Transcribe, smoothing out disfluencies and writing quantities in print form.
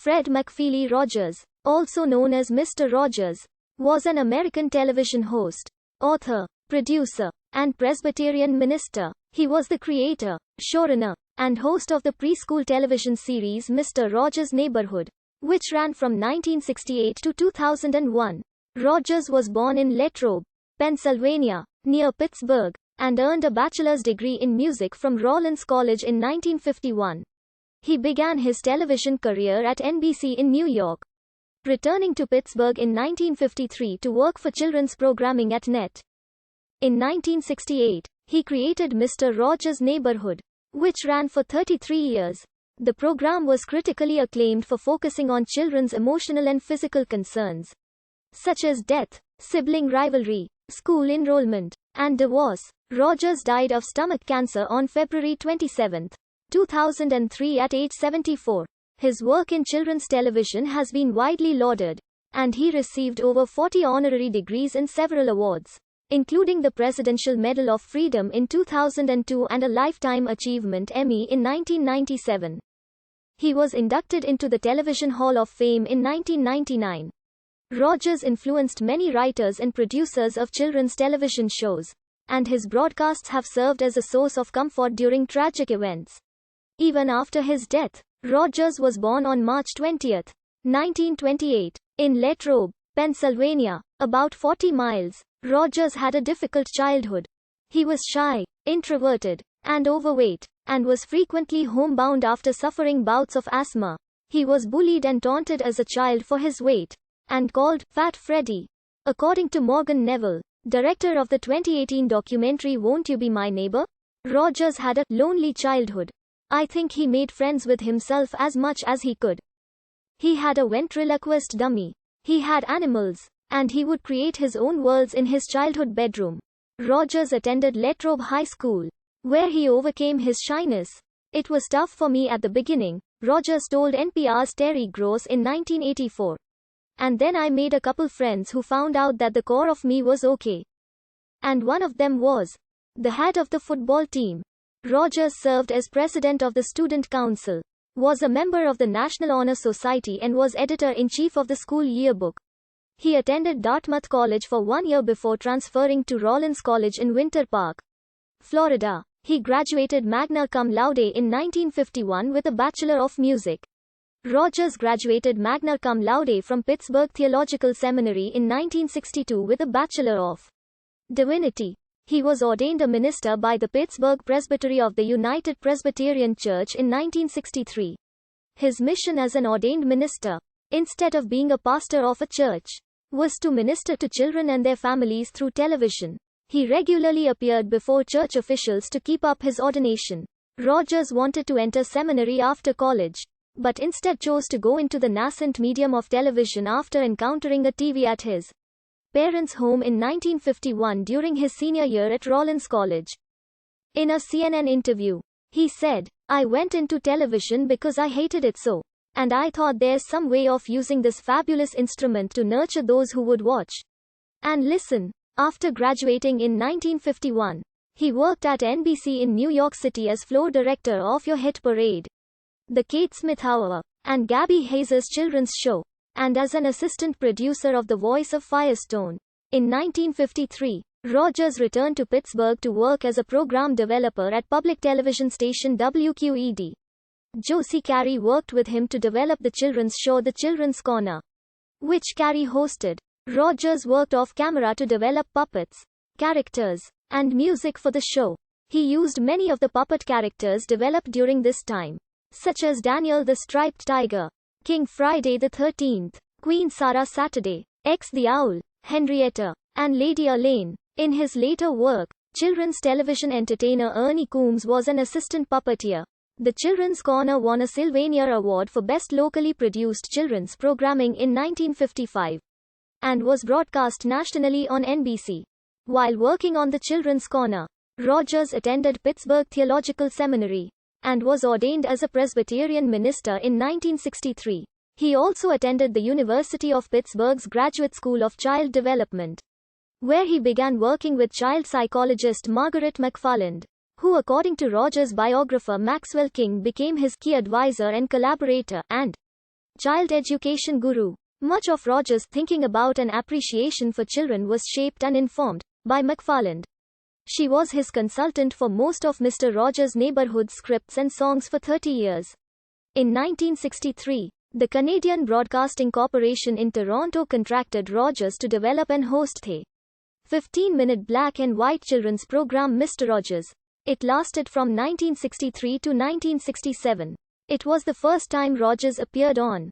Fred McFeely Rogers, also known as Mr. Rogers, was an American television host, author, producer, and Presbyterian minister. He was the creator, showrunner, and host of the preschool television series Mr. Rogers' Neighborhood, which ran from 1968 to 2001. Rogers was born in Latrobe, Pennsylvania, near Pittsburgh, and earned a bachelor's degree in music from Rollins College in 1951. He began his television career at NBC in New York, returning to Pittsburgh in 1953 to work for children's programming at NET. In 1968, he created Mr. Rogers' Neighborhood, which ran for 33 years. The program was critically acclaimed for focusing on children's emotional and physical concerns, such as death, sibling rivalry, school enrollment, and divorce. Rogers died of stomach cancer on February 27, 2003 at age 74. His work in children's television has been widely lauded, and he received over 40 honorary degrees and several awards, including the Presidential Medal of Freedom in 2002 and a Lifetime Achievement Emmy in 1997. He was inducted into the Television Hall of Fame in 1999. Rogers influenced many writers and producers of children's television shows, and his broadcasts have served as a source of comfort during tragic events. Even after his death, Rogers was born on March 20, 1928, in Latrobe, Pennsylvania, about 40 miles. Rogers had a difficult childhood. He was shy, introverted, and overweight, and was frequently homebound after suffering bouts of asthma. He was bullied and taunted as a child for his weight, and called Fat Freddy. According to Morgan Neville, director of the 2018 documentary Won't You Be My Neighbor, Rogers had a lonely childhood. I think he made friends with himself as much as he could. He had a ventriloquist dummy. He had animals, and he would create his own worlds in his childhood bedroom. Rogers attended Latrobe High School, where he overcame his shyness. It was tough for me at the beginning, Rogers told NPR's Terry Gross in 1984. And then I made a couple friends who found out that the core of me was okay. And one of them was the head of the football team. Rogers served as president of the Student Council, was a member of the National Honor Society and was editor-in-chief of the school yearbook. He attended Dartmouth College for 1 year before transferring to Rollins College in Winter Park, Florida. He graduated magna cum laude in 1951 with a Bachelor of Music. Rogers graduated magna cum laude from Pittsburgh Theological Seminary in 1962 with a Bachelor of Divinity. He was ordained a minister by the Pittsburgh Presbytery of the United Presbyterian Church in 1963. His mission as an ordained minister, instead of being a pastor of a church, was to minister to children and their families through television. He regularly appeared before church officials to keep up his ordination. Rogers wanted to enter seminary after college, but instead chose to go into the nascent medium of television after encountering a TV at his parents' home in 1951 during his senior year at Rollins College. In a CNN interview, he said, "I went into television because I hated it so. And I thought there's some way of using this fabulous instrument to nurture those who would watch and listen." After graduating in 1951, he worked at NBC in New York City as floor director of Your Hit Parade, The Kate Smith Hour, and Gabby Hayes' children's show, and as an assistant producer of The Voice of Firestone. In 1953, Rogers returned to Pittsburgh to work as a program developer at public television station WQED. Josie Carey worked with him to develop the children's show The Children's Corner, which Carey hosted. Rogers worked off-camera to develop puppets, characters, and music for the show. He used many of the puppet characters developed during this time, such as Daniel the Striped Tiger, King Friday the 13th, Queen Sarah Saturday, X the Owl, Henrietta, and Lady Elaine. In his later work, children's television entertainer Ernie Coombs was an assistant puppeteer. The Children's Corner won a Sylvania Award for Best Locally Produced Children's Programming in 1955, and was broadcast nationally on NBC. While working on the Children's Corner, Rogers attended Pittsburgh Theological Seminary, and was ordained as a Presbyterian minister in 1963. He also attended the University of Pittsburgh's Graduate School of Child Development, where he began working with child psychologist Margaret McFarland, who according to Rogers' biographer Maxwell King became his key advisor and collaborator, and child education guru. Much of Rogers' thinking about and appreciation for children was shaped and informed by McFarland. She was his consultant for most of Mr. Rogers' neighborhood scripts and songs for 30 years. In 1963, the Canadian Broadcasting Corporation in Toronto contracted Rogers to develop and host the 15-minute black and white children's program Mr. Rogers. It lasted from 1963 to 1967. It was the first time Rogers appeared on